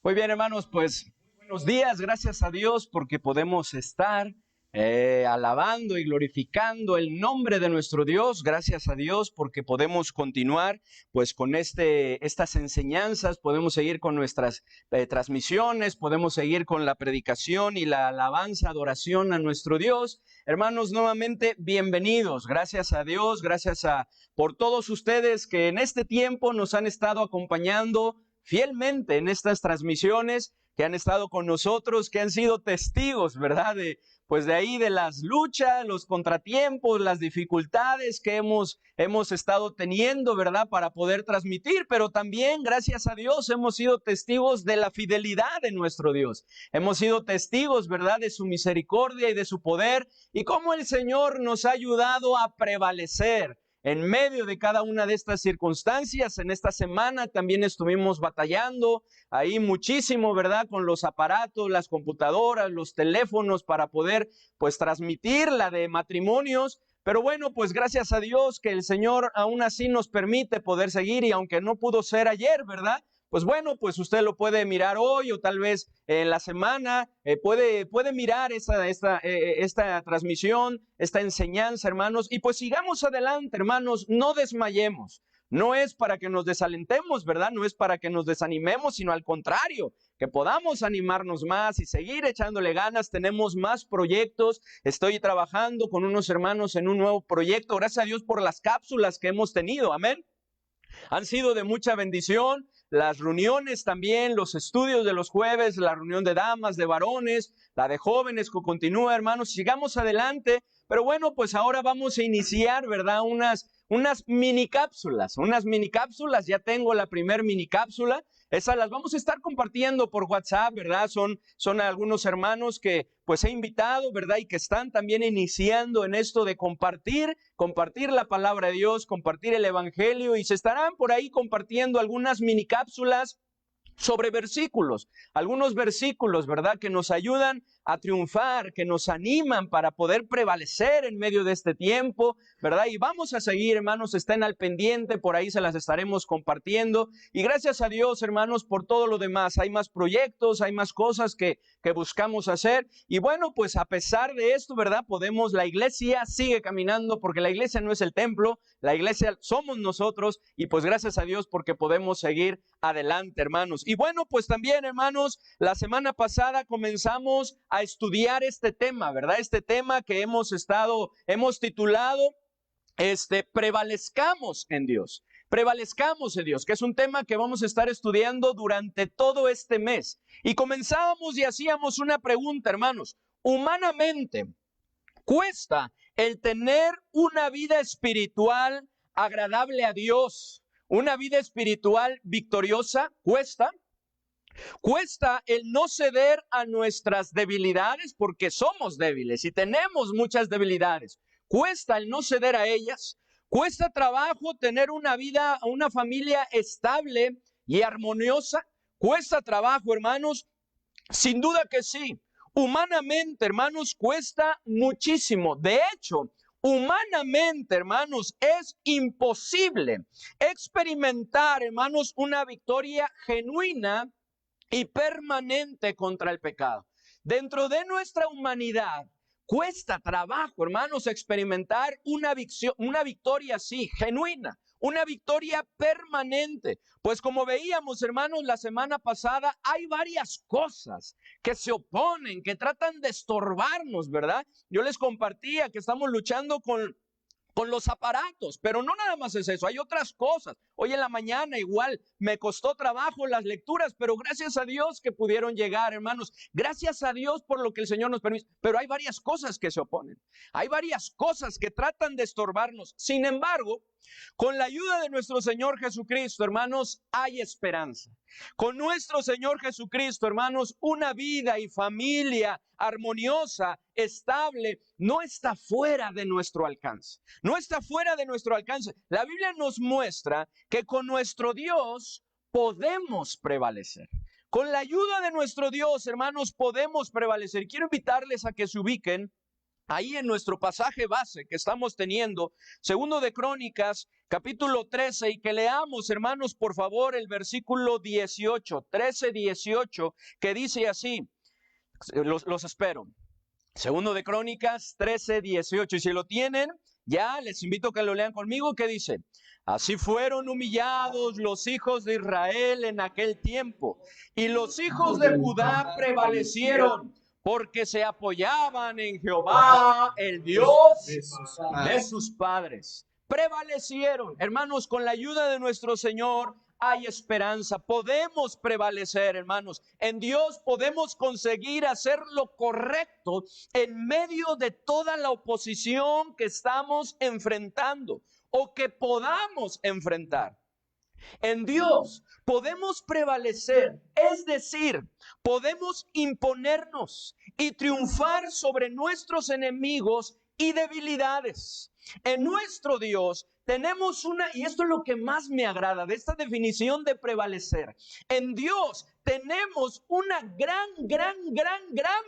Muy bien, hermanos, pues buenos días, gracias a Dios porque podemos estar alabando y glorificando el nombre de nuestro Dios. Gracias a Dios porque podemos continuar pues con estas enseñanzas, podemos seguir con nuestras transmisiones, podemos seguir con la predicación y la alabanza, adoración a nuestro Dios. Hermanos, nuevamente bienvenidos. Gracias a Dios, por todos ustedes que en este tiempo nos han estado acompañando fielmente en estas transmisiones, que han estado con nosotros, que han sido testigos, ¿verdad? Pues de ahí de las luchas, los contratiempos, las dificultades que hemos estado teniendo, ¿verdad? Para poder transmitir, pero también, gracias a Dios, hemos sido testigos de la fidelidad de nuestro Dios. Hemos sido testigos, ¿verdad? De su misericordia y de su poder y cómo el Señor nos ha ayudado a prevalecer en medio de cada una de estas circunstancias. En esta semana también estuvimos batallando ahí muchísimo, ¿verdad? Con los aparatos, las computadoras, los teléfonos para poder pues transmitir la de matrimonios. Pero bueno, pues gracias a Dios que el Señor aún así nos permite poder seguir, y aunque no pudo ser ayer, ¿verdad? Pues bueno, pues usted lo puede mirar hoy o tal vez en la semana, puede mirar esta transmisión, esta enseñanza, hermanos, y pues sigamos adelante, hermanos, no desmayemos. No es para que nos desalentemos, ¿verdad? No es para que nos desanimemos, sino al contrario, que podamos animarnos más y seguir echándole ganas. Tenemos más proyectos. Estoy trabajando con unos hermanos en un nuevo proyecto. Gracias a Dios por las cápsulas que hemos tenido. Amén. Han sido de mucha bendición. Las reuniones también, los estudios de los jueves, la reunión de damas, de varones, la de jóvenes que continúa, hermanos. Sigamos adelante. Pero bueno, pues ahora vamos a iniciar, ¿verdad? Unas mini cápsulas. Ya tengo la primer mini cápsula. Esas las vamos a estar compartiendo por WhatsApp, ¿verdad? Son algunos hermanos que pues he invitado, ¿verdad? Y que están también iniciando en esto de compartir la palabra de Dios, compartir el evangelio, y se estarán por ahí compartiendo algunas mini cápsulas sobre versículos, algunos versículos, ¿verdad? Que nos ayudan a triunfar, que nos animan para poder prevalecer en medio de este tiempo, ¿verdad? Y vamos a seguir, hermanos, estén al pendiente, por ahí se las estaremos compartiendo. Y gracias a Dios, hermanos, por todo lo demás. Hay más proyectos, hay más cosas que buscamos hacer. Y bueno, pues a pesar de esto, ¿verdad? La iglesia sigue caminando, porque la iglesia no es el templo, la iglesia somos nosotros, y pues gracias a Dios porque podemos seguir adelante, hermanos. Y bueno, pues también, hermanos, la semana pasada comenzamos a estudiar este tema, ¿verdad? Este tema que hemos titulado, prevalezcamos en Dios. Prevalezcamos en Dios, que es un tema que vamos a estar estudiando durante todo este mes. Y comenzábamos y hacíamos una pregunta, hermanos. Humanamente, ¿cuesta el tener una vida espiritual agradable a Dios, una vida espiritual victoriosa? ¿Cuesta? Cuesta el no ceder a nuestras debilidades, porque somos débiles y tenemos muchas debilidades. Cuesta el no ceder a ellas. Cuesta trabajo tener una vida, una familia estable y armoniosa. Cuesta trabajo, hermanos. Sin duda que sí. Humanamente, hermanos, cuesta muchísimo. De hecho, humanamente, hermanos, es imposible experimentar, hermanos, una victoria genuina y permanente contra el pecado. Dentro de nuestra humanidad cuesta trabajo, hermanos, experimentar una victoria así, genuina, una victoria permanente. Pues como veíamos, hermanos, la semana pasada, hay varias cosas que se oponen, que tratan de estorbarnos, ¿verdad? Yo les compartía que estamos luchando con los aparatos, pero no nada más es eso, hay otras cosas. Hoy en la mañana igual me costó trabajo las lecturas, pero gracias a Dios que pudieron llegar, hermanos. Gracias a Dios por lo que el Señor nos permite, pero hay varias cosas que se oponen. Hay varias cosas que tratan de estorbarnos. Sin embargo, con la ayuda de nuestro Señor Jesucristo, hermanos, hay esperanza. Con nuestro Señor Jesucristo, hermanos, una vida y familia armoniosa, estable, no está fuera de nuestro alcance. No está fuera de nuestro alcance. La Biblia nos muestra que con nuestro Dios podemos prevalecer. Con la ayuda de nuestro Dios, hermanos, podemos prevalecer. Quiero invitarles a que se ubiquen ahí en nuestro pasaje base que estamos teniendo, segundo de Crónicas, capítulo 13, y que leamos, hermanos, por favor, el versículo 18, 13, 18, que dice así, los espero. Segundo de Crónicas 13, 18, y si lo tienen, ya les invito a que lo lean conmigo, que dice: así fueron humillados los hijos de Israel en aquel tiempo, y los hijos de Judá prevalecieron, porque se apoyaban en Jehová, el Dios de sus padres. Prevalecieron, hermanos, con la ayuda de nuestro Señor hay esperanza. Podemos prevalecer, hermanos. En Dios podemos conseguir hacer lo correcto en medio de toda la oposición que estamos enfrentando o que podamos enfrentar. En Dios podemos prevalecer, es decir, podemos imponernos y triunfar sobre nuestros enemigos y debilidades. En nuestro Dios tenemos y esto es lo que más me agrada de esta definición de prevalecer. En Dios tenemos una gran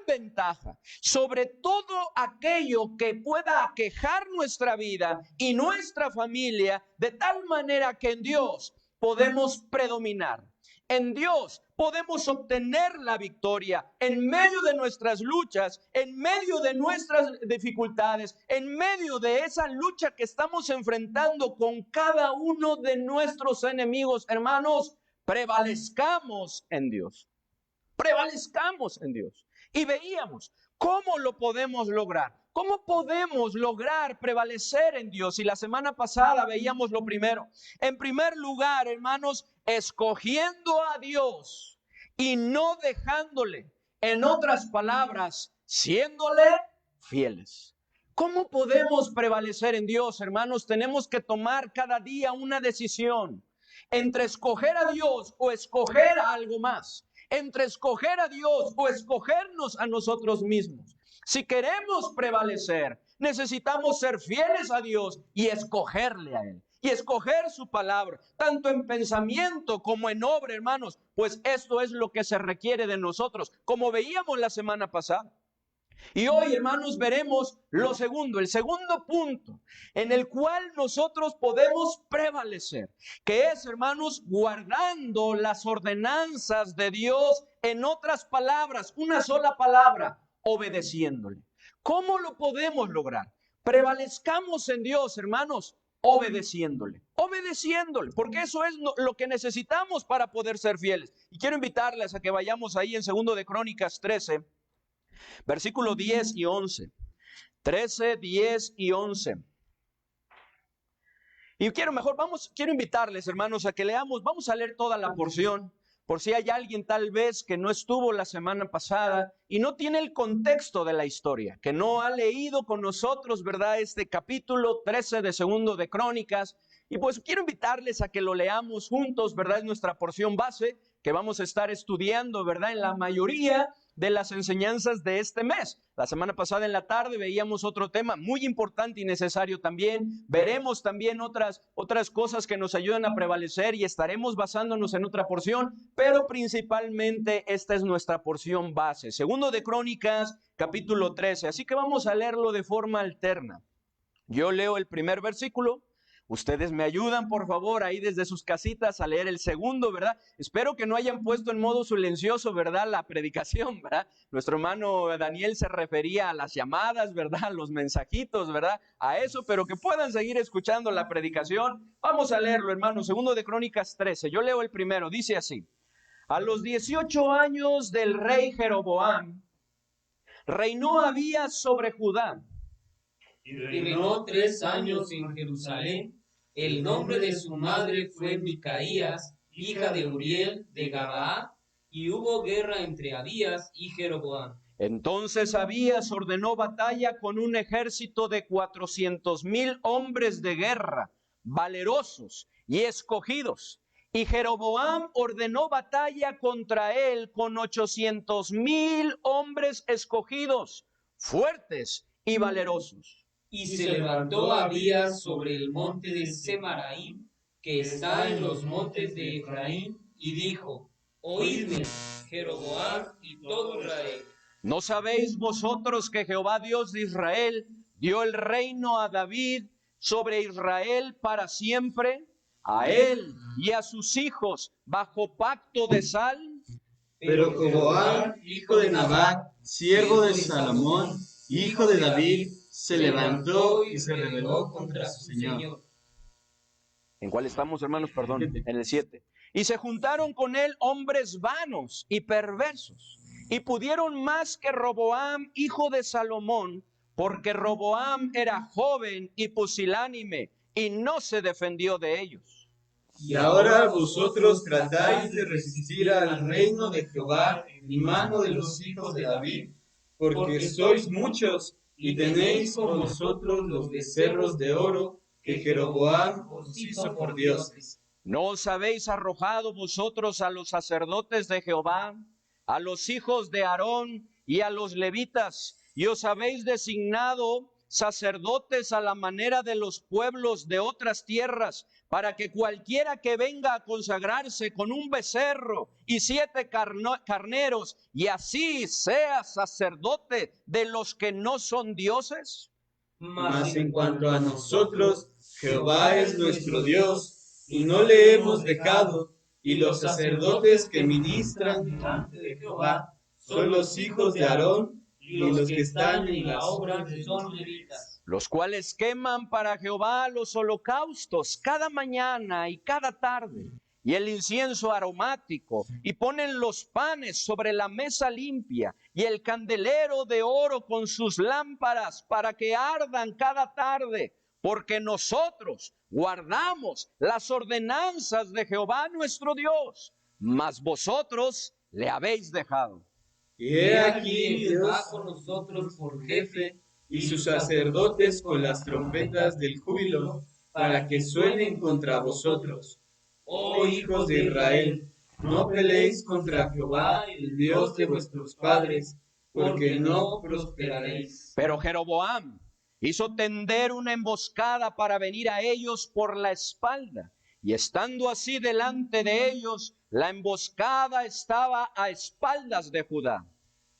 ventaja sobre todo aquello que pueda aquejar nuestra vida y nuestra familia, de tal manera que en Dios podemos predominar. En Dios podemos obtener la victoria en medio de nuestras luchas, en medio de nuestras dificultades, en medio de esa lucha que estamos enfrentando con cada uno de nuestros enemigos. Hermanos, prevalezcamos en Dios. Prevalezcamos en Dios. Y veíamos cómo lo podemos lograr. ¿Cómo podemos lograr prevalecer en Dios? Y la semana pasada veíamos lo primero. En primer lugar, hermanos, escogiendo a Dios y no dejándole. En otras palabras, siéndole fieles. ¿Cómo podemos prevalecer en Dios, hermanos? Tenemos que tomar cada día una decisión entre escoger a Dios o escoger a algo más. Entre escoger a Dios o escogernos a nosotros mismos. Si queremos prevalecer, necesitamos ser fieles a Dios y escogerle a Él. Y escoger su palabra, tanto en pensamiento como en obra, hermanos. Pues esto es lo que se requiere de nosotros, como veíamos la semana pasada. Y hoy, hermanos, veremos lo segundo, el segundo punto en el cual nosotros podemos prevalecer, que es, hermanos, guardando las ordenanzas de Dios. En otras palabras, una sola palabra, obedeciéndole. ¿Cómo lo podemos lograr? Prevalezcamos en Dios, hermanos, obedeciéndole, porque eso es lo que necesitamos para poder ser fieles. Y quiero invitarles a que vayamos ahí en segundo de Crónicas 13, versículos 10 y 11. 13, 10 y 11. Y quiero invitarles, hermanos, a que leamos, vamos a leer toda la porción, por si hay alguien tal vez que no estuvo la semana pasada y no tiene el contexto de la historia, que no ha leído con nosotros, ¿verdad?, este capítulo 13 de segundo de Crónicas. Y pues quiero invitarles a que lo leamos juntos, ¿verdad? Es nuestra porción base que vamos a estar estudiando, ¿verdad?, en la mayoría de las enseñanzas de este mes. La semana pasada en la tarde veíamos otro tema muy importante y necesario también. Veremos también otras cosas que nos ayudan a prevalecer y estaremos basándonos en otra porción, pero principalmente esta es nuestra porción base. Segundo de Crónicas, capítulo 13. Así que vamos a leerlo de forma alterna. Yo leo el primer versículo. Ustedes me ayudan, por favor, ahí desde sus casitas a leer el segundo, ¿verdad? Espero que no hayan puesto en modo silencioso, ¿verdad?, la predicación, ¿verdad? Nuestro hermano Daniel se refería a las llamadas, ¿verdad?, los mensajitos, ¿verdad?, a eso, pero que puedan seguir escuchando la predicación. Vamos a leerlo, hermano, segundo de Crónicas 13. Yo leo el primero, dice así: a los 18 años del rey Jeroboam, reinó Abías sobre Judá. Y reinó 3 años en Jerusalén. El nombre de su madre fue Micaías, hija de Uriel de Gabaa, y hubo guerra entre Abías y Jeroboam. Entonces Abías ordenó batalla con un ejército de 400,000 hombres de guerra, valerosos y escogidos. Y Jeroboam ordenó batalla contra él con 800,000 hombres escogidos, fuertes y valerosos. Y se levantó Abías sobre el monte de Semaraim, que está en los montes de Efraín, y dijo: oídme, Jeroboam y todo Israel. ¿No sabéis vosotros que Jehová Dios de Israel dio el reino a David sobre Israel para siempre, a él y a sus hijos bajo pacto de sal? Pero Jeroboam, hijo de Nabat, siervo de Salomón, hijo de David, se levantó y se rebeló contra su señor. ¿En cuál estamos, hermanos? Perdón, en el 7. Y se juntaron con él hombres vanos y perversos, y pudieron más que Roboam, hijo de Salomón, porque Roboam era joven y pusilánime, y no se defendió de ellos. Y ahora vosotros tratáis de resistir al reino de Jehová en mano de los hijos de David, porque sois muchos y tenéis con vosotros los becerros de oro que Jeroboam os hizo por dioses. ¿No os habéis arrojado vosotros a los sacerdotes de Jehová, a los hijos de Aarón y a los levitas, y os habéis designado sacerdotes a la manera de los pueblos de otras tierras, para que cualquiera que venga a consagrarse con un becerro y 7 carneros, y así sea sacerdote de los que no son dioses? Mas en cuanto a nosotros, Jehová es nuestro Dios, y no le hemos dejado, y los sacerdotes que ministran delante de Jehová son los hijos de Aarón, y los que están en la obra son levitas, los cuales queman para Jehová los holocaustos cada mañana y cada tarde, y el incienso aromático, y ponen los panes sobre la mesa limpia, y el candelero de oro con sus lámparas para que ardan cada tarde, porque nosotros guardamos las ordenanzas de Jehová nuestro Dios, mas vosotros le habéis dejado. Y he aquí Dios con nosotros por jefe, y sus sacerdotes con las trompetas del júbilo, para que suenen contra vosotros. Oh hijos de Israel, no peleéis contra Jehová, el Dios de vuestros padres, porque no prosperaréis. Pero Jeroboam hizo tender una emboscada para venir a ellos por la espalda, y estando así delante de ellos, la emboscada estaba a espaldas de Judá.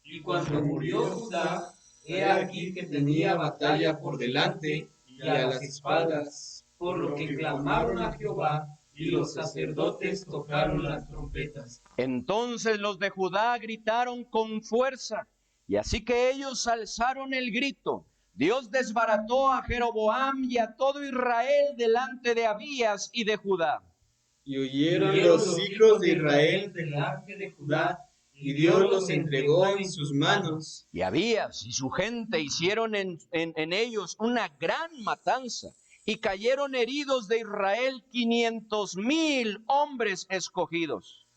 Y cuando murió Judá, he aquí que tenía batalla por delante y a las espaldas, por lo que clamaron a Jehová, y los sacerdotes tocaron las trompetas. Entonces los de Judá gritaron con fuerza, y así que ellos alzaron el grito, Dios desbarató a Jeroboam y a todo Israel delante de Abías y de Judá. Y huyeron los hijos de Israel delante de Judá, y Dios los entregó en sus manos. Y Abías y su gente hicieron en ellos una gran matanza, y cayeron heridos de Israel 500,000 hombres escogidos.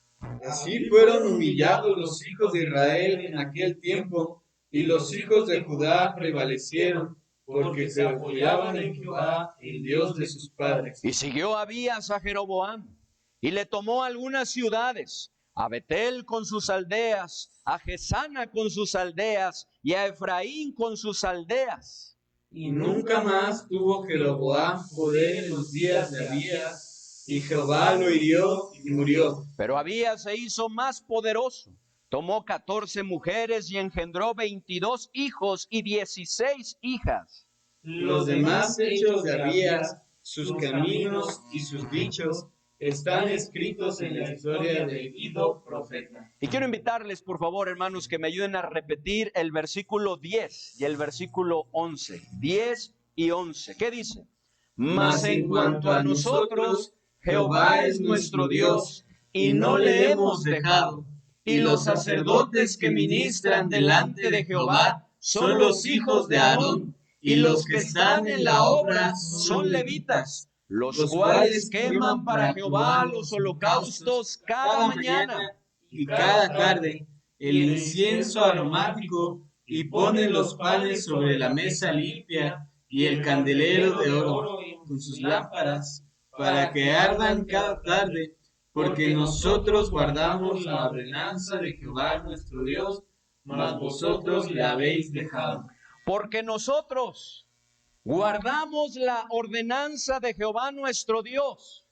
Así fueron humillados los hijos de Israel en aquel tiempo, y los hijos de Judá prevalecieron, porque se apoyaban en Jehová, el Dios de sus padres. Y siguió Abías a Jeroboam, y le tomó algunas ciudades, a Betel con sus aldeas, a Gesana con sus aldeas, y a Efraín con sus aldeas. Y nunca más tuvo Jeroboam poder en los días de Abías, y Jehová lo hirió y murió. Pero Abías se hizo más poderoso, tomó 14 mujeres y engendró 22 hijos y 16 hijas. Los demás hechos de Abías, sus caminos y sus dichos, están escritos en la historia de Iddo, profeta. Y quiero invitarles, por favor, hermanos, que me ayuden a repetir el versículo 10 y el versículo 11. 10 y 11. ¿Qué dice? Mas en cuanto a nosotros, Jehová es nuestro Dios, y no le hemos dejado. Y los sacerdotes que ministran delante de Jehová son los hijos de Aarón, y los que están en la obra son levitas, los cuales queman para Jehová los holocaustos cada mañana y cada tarde, el incienso aromático, y ponen los panes sobre la mesa limpia, y el candelero de oro con sus lámparas, para que ardan cada tarde, porque nosotros guardamos la ordenanza de Jehová nuestro Dios, mas vosotros le habéis dejado. Porque nosotros guardamos la ordenanza de Jehová nuestro Dios,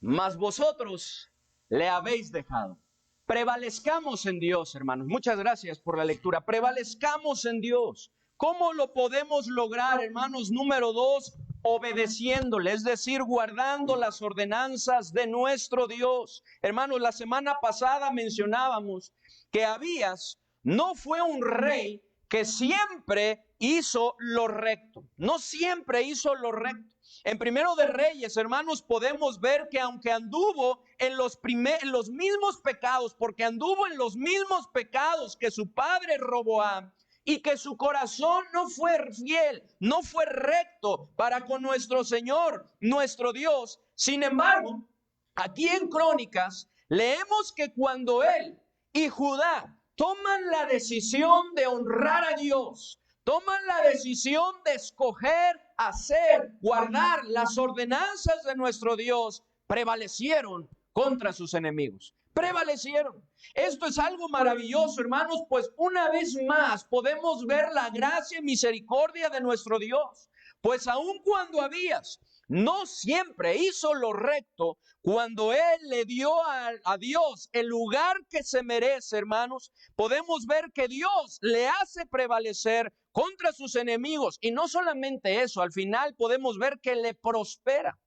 mas vosotros le habéis dejado. Prevalezcamos en Dios, hermanos. Muchas gracias por la lectura. Prevalezcamos en Dios. ¿Cómo lo podemos lograr, hermanos? Número 2, obedeciéndole, es decir, guardando las ordenanzas de nuestro Dios. Hermanos, la semana pasada mencionábamos que Abías no fue un rey que siempre hizo lo recto. No siempre hizo lo recto. En Primero de Reyes, hermanos, podemos ver que aunque anduvo en los mismos pecados, porque anduvo en los mismos pecados que su padre Roboam, y que su corazón no fue fiel, no fue recto para con nuestro Señor, nuestro Dios. Sin embargo, aquí en Crónicas leemos que cuando él y Judá toman la decisión de honrar a Dios, toman la decisión de escoger, hacer, guardar las ordenanzas de nuestro Dios, prevalecieron contra sus enemigos. Prevalecieron. Esto es algo maravilloso, hermanos, pues una vez más podemos ver la gracia y misericordia de nuestro Dios. Pues aun cuando Abías no siempre hizo lo recto, cuando él le dio a Dios el lugar que se merece, hermanos, podemos ver que Dios le hace prevalecer contra sus enemigos. Y no solamente eso, al final podemos ver que le prospera.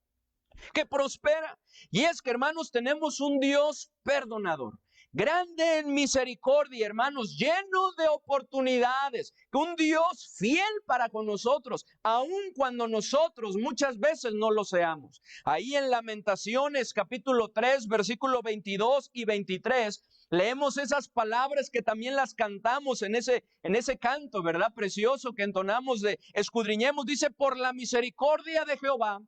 Que prospera. Y es que, hermanos, tenemos un Dios perdonador, grande en misericordia, hermanos, lleno de oportunidades, un Dios fiel para con nosotros, aun cuando nosotros muchas veces no lo seamos. Ahí en Lamentaciones capítulo 3, versículo 22 y 23, leemos esas palabras que también las cantamos en ese canto, ¿verdad? Precioso que entonamos de escudriñemos. Dice: por la misericordia de Jehová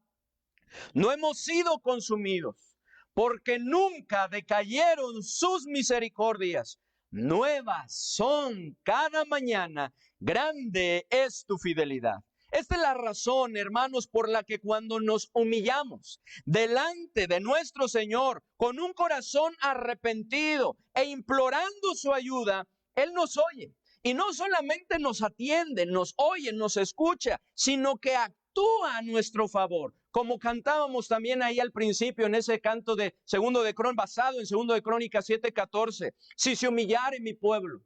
no hemos sido consumidos, porque nunca decayeron sus misericordias. Nuevas son cada mañana, grande es tu fidelidad. Esta es la razón, hermanos, por la que cuando nos humillamos delante de nuestro Señor con un corazón arrepentido e implorando su ayuda, Él nos oye. Y no solamente nos atiende, nos oye, nos escucha, sino que actúa a nuestro favor. Como cantábamos también ahí al principio en ese canto de Segundo de Crónicas, basado en Segundo de Crónicas 7:14. Si se humillare mi pueblo,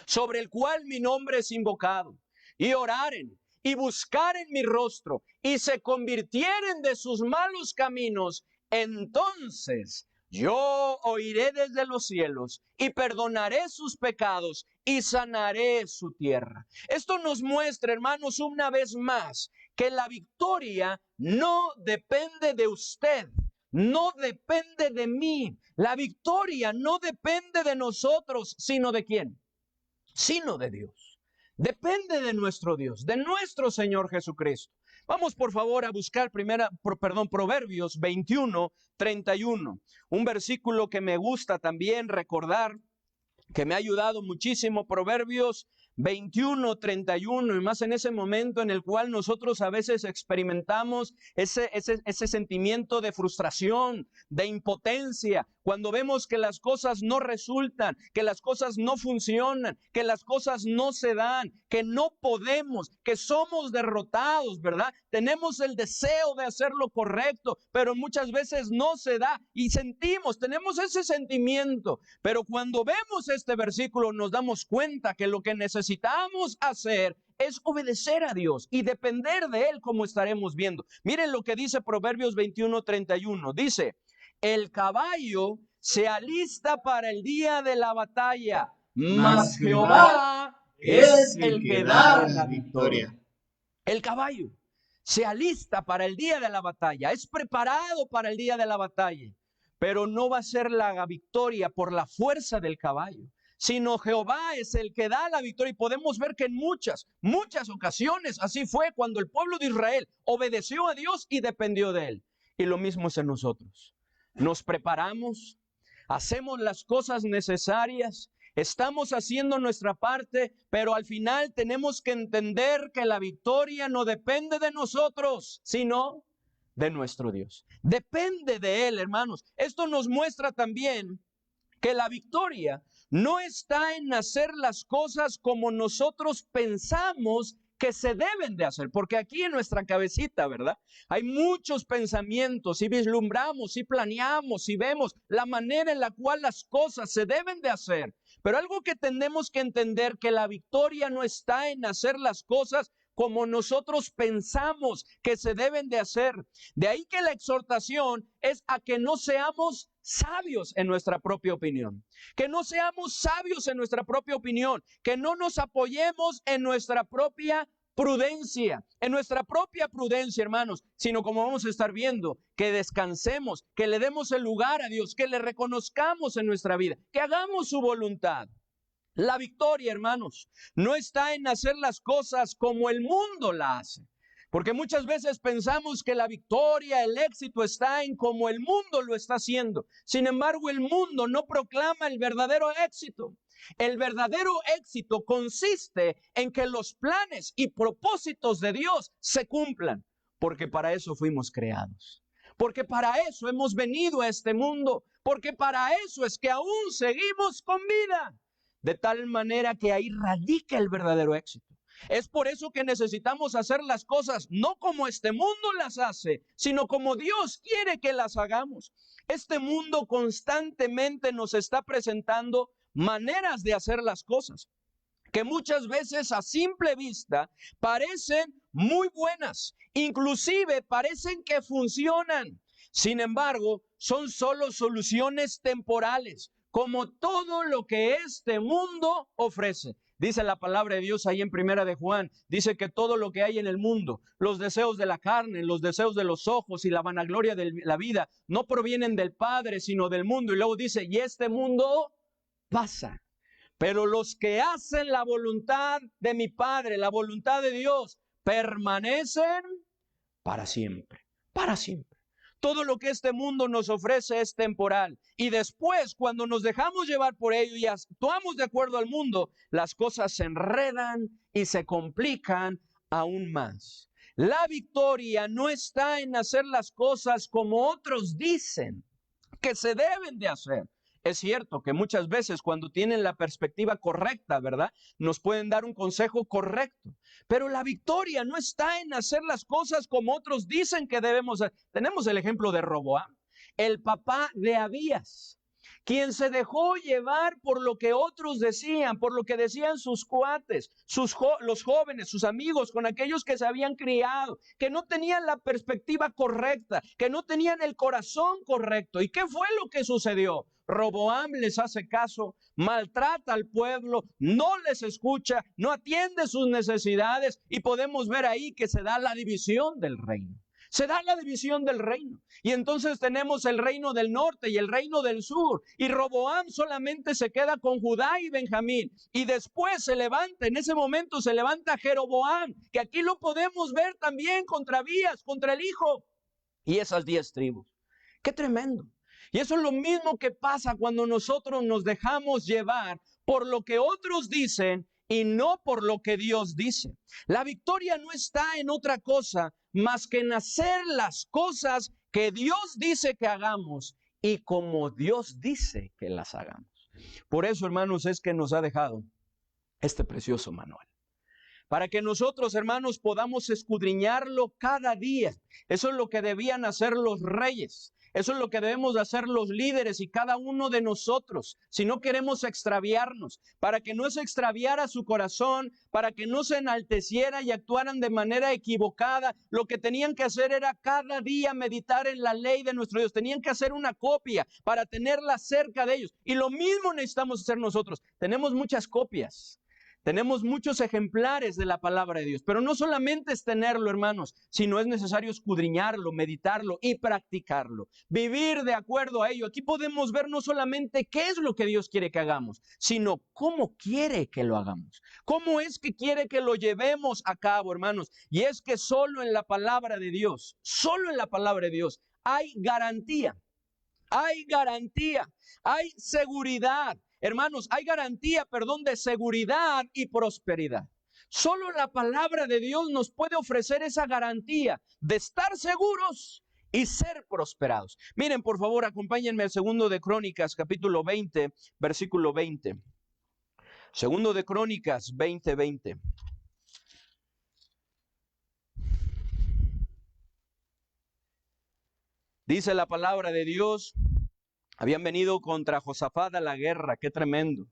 sobre el cual mi nombre es invocado, y oraren y buscaren mi rostro, y se convirtieren de sus malos caminos, entonces yo oiré desde los cielos y perdonaré sus pecados y sanaré su tierra. Esto nos muestra, hermanos, una vez más, que la victoria no depende de usted, no depende de mí. La victoria no depende de nosotros, sino ¿de quién? Sino de Dios. Depende de nuestro Dios, de nuestro Señor Jesucristo. Vamos por favor a buscar Proverbios 21:31, un versículo que me gusta también recordar, que me ha ayudado muchísimo. Proverbios 21:31, y más en ese momento en el cual nosotros a veces experimentamos ese sentimiento de frustración, de impotencia, cuando vemos que las cosas no resultan, que las cosas no funcionan, que las cosas no se dan, que no podemos, que somos derrotados, ¿verdad? Tenemos el deseo de hacer lo correcto, pero muchas veces no se da y tenemos ese sentimiento. Pero cuando vemos este versículo nos damos cuenta que lo que necesitamos hacer es obedecer a Dios y depender de Él, como estaremos viendo. Miren lo que dice Proverbios 21:31. Dice: el caballo se alista para el día de la batalla, mas Jehová es el que da la victoria. El caballo se alista para el día de la batalla, es preparado para el día de la batalla, pero no va a ser la victoria por la fuerza del caballo, sino Jehová es el que da la victoria. Y podemos ver que en muchas ocasiones así fue cuando el pueblo de Israel obedeció a Dios y dependió de Él. Y lo mismo es en nosotros. Nos preparamos, hacemos las cosas necesarias, estamos haciendo nuestra parte, pero al final tenemos que entender que la victoria no depende de nosotros, sino de nuestro Dios. Depende de Él, hermanos. Esto nos muestra también que la victoria no está en hacer las cosas como nosotros pensamos que se deben de hacer, porque aquí en nuestra cabecita, ¿verdad? Hay muchos pensamientos y vislumbramos y planeamos y vemos la manera en la cual las cosas se deben de hacer. Pero algo que tenemos que entender, que la victoria no está en hacer las cosas como nosotros pensamos que se deben de hacer. De ahí que la exhortación es a que no seamos sabios en nuestra propia opinión, que no seamos sabios en nuestra propia opinión, que no nos apoyemos en nuestra propia prudencia, hermanos, sino como vamos a estar viendo, que descansemos, que le demos el lugar a Dios, que le reconozcamos en nuestra vida, que hagamos su voluntad. La victoria, hermanos, no está en hacer las cosas como el mundo la hace. Porque muchas veces pensamos que la victoria, el éxito está en como el mundo lo está haciendo. Sin embargo, el mundo no proclama el verdadero éxito. El verdadero éxito consiste en que los planes y propósitos de Dios se cumplan. Porque para eso fuimos creados. Porque para eso hemos venido a este mundo. Porque para eso es que aún seguimos con vida. De tal manera que ahí radica el verdadero éxito. Es por eso que necesitamos hacer las cosas no como este mundo las hace, sino como Dios quiere que las hagamos. Este mundo constantemente nos está presentando maneras de hacer las cosas, que muchas veces a simple vista parecen muy buenas, inclusive parecen que funcionan. Sin embargo, son solo soluciones temporales, como todo lo que este mundo ofrece. Dice la palabra de Dios ahí en Primera de Juan, dice que todo lo que hay en el mundo, los deseos de la carne, los deseos de los ojos y la vanagloria de la vida, no provienen del Padre, sino del mundo. Y luego dice, y este mundo pasa, pero los que hacen la voluntad de mi Padre, la voluntad de Dios, permanecen para siempre, para siempre. Todo lo que este mundo nos ofrece es temporal. Y después, cuando nos dejamos llevar por ello y actuamos de acuerdo al mundo, las cosas se enredan y se complican aún más. La victoria no está en hacer las cosas como otros dicen que se deben de hacer. Es cierto que muchas veces cuando tienen la perspectiva correcta, ¿verdad? Nos pueden dar un consejo correcto. Pero la victoria no está en hacer las cosas como otros dicen que debemos hacer. Tenemos el ejemplo de Roboam, el papá de Abías, quien se dejó llevar por lo que otros decían, por lo que decían sus cuates, los jóvenes, sus amigos, con aquellos que se habían criado, que no tenían la perspectiva correcta, que no tenían el corazón correcto. ¿Y qué fue lo que sucedió? Roboam les hace caso, maltrata al pueblo, no les escucha, no atiende sus necesidades y podemos ver ahí que se da la división del reino. Se da la división del reino. Y entonces tenemos el reino del norte y el reino del sur. Y Roboam solamente se queda con Judá y Benjamín. Y después se levanta, en ese momento se levanta Jeroboam, que aquí lo podemos ver también contra Abías, contra el hijo. Y esas 10 tribus. ¡Qué tremendo! Y eso es lo mismo que pasa cuando nosotros nos dejamos llevar por lo que otros dicen y no por lo que Dios dice. La victoria no está en otra cosa más que en hacer las cosas que Dios dice que hagamos y como Dios dice que las hagamos. Por eso, hermanos, es que nos ha dejado este precioso manual. Para que nosotros, hermanos, podamos escudriñarlo cada día. Eso es lo que debían hacer los reyes. Eso es lo que debemos de hacer los líderes y cada uno de nosotros, si no queremos extraviarnos, para que no se extraviara su corazón, para que no se enalteciera y actuaran de manera equivocada. Lo que tenían que hacer era cada día meditar en la ley de nuestro Dios. Tenían que hacer una copia para tenerla cerca de ellos. Y lo mismo necesitamos hacer nosotros. Tenemos muchas copias. Tenemos muchos ejemplares de la palabra de Dios, pero no solamente es tenerlo, hermanos, sino es necesario escudriñarlo, meditarlo y practicarlo, vivir de acuerdo a ello. Aquí podemos ver no solamente qué es lo que Dios quiere que hagamos, sino cómo quiere que lo hagamos, cómo es que quiere que lo llevemos a cabo, hermanos. Y es que solo en la palabra de Dios, hay garantía, hay seguridad. Hermanos, hay garantía, de seguridad y prosperidad. Solo la palabra de Dios nos puede ofrecer esa garantía de estar seguros y ser prosperados. Miren, por favor, acompáñenme al segundo de Crónicas, capítulo 20, versículo 20. Segundo de Crónicas, 20. Dice la palabra de Dios, habían venido contra Josafat a la guerra. Qué tremendo.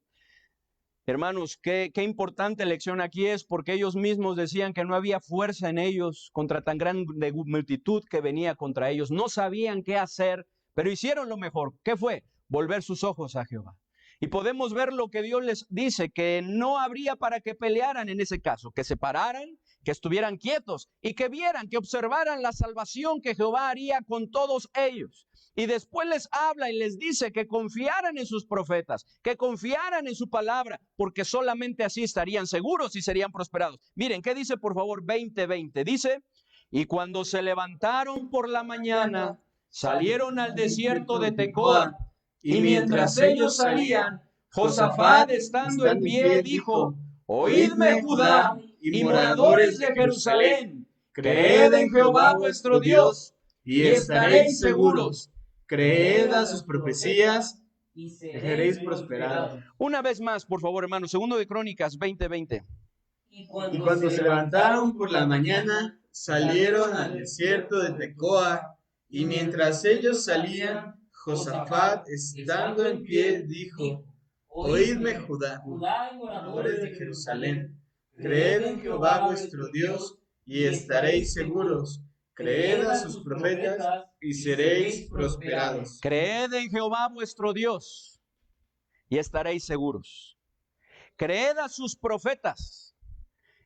Hermanos, qué importante lección aquí es, porque ellos mismos decían que no había fuerza en ellos contra tan gran multitud que venía contra ellos. No sabían qué hacer, pero hicieron lo mejor. ¿Qué fue? Volver sus ojos a Jehová. Y podemos ver lo que Dios les dice, que no habría para que pelearan en ese caso, que se pararan, que estuvieran quietos y que vieran, que observaran la salvación que Jehová haría con todos ellos. Y después les habla y les dice que confiaran en sus profetas, que confiaran en su palabra, porque solamente así estarían seguros y serían prosperados. Miren, ¿qué dice por favor 20:20? Dice, y cuando se levantaron por la mañana, salieron al desierto de Tecoa, y mientras ellos salían, Josafat estando en pie dijo, oídme Judá y moradores de Jerusalén, creed en Jehová vuestro Dios y estaréis seguros. Creed a sus profecías y seréis prosperados. Una vez más, por favor, hermanos, 2 de Crónicas 20:20. Y cuando se levantaron por la mañana, salieron al desierto de Tecoa, y mientras ellos salían, Josafat, estando en pie, dijo, oídme Judá, moradores de Jerusalén, creed en Jehová vuestro Dios y estaréis seguros. Creed a sus profetas y seréis prosperados. Creed en Jehová vuestro Dios y estaréis seguros. Creed a sus profetas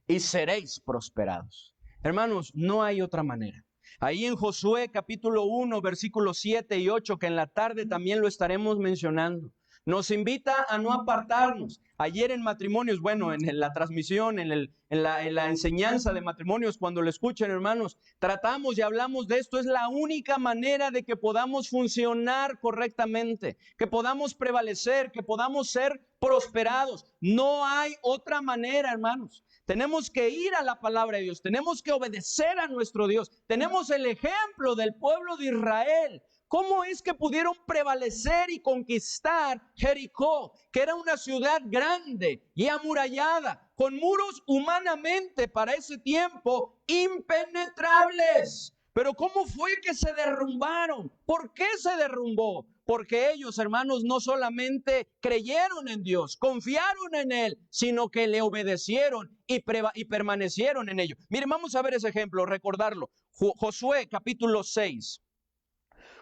y seréis prosperados. Hermanos, no hay otra manera. Ahí en Josué capítulo 1, versículos 7 y 8, que en la tarde también lo estaremos mencionando, nos invita a no apartarnos. Ayer en matrimonios, bueno, en la transmisión, en la enseñanza de matrimonios, cuando lo escuchen, hermanos, tratamos y hablamos de esto. Es la única manera de que podamos funcionar correctamente, que podamos prevalecer, que podamos ser prosperados. No hay otra manera, hermanos. Tenemos que ir a la palabra de Dios, tenemos que obedecer a nuestro Dios. Tenemos el ejemplo del pueblo de Israel. ¿Cómo es que pudieron prevalecer y conquistar Jericó, que era una ciudad grande y amurallada, con muros humanamente para ese tiempo impenetrables? Pero ¿cómo fue que se derrumbaron? ¿Por qué se derrumbó? Porque ellos, hermanos, no solamente creyeron en Dios, confiaron en Él, sino que le obedecieron y permanecieron en ello. Miren, vamos a ver ese ejemplo, recordarlo. Josué capítulo 6.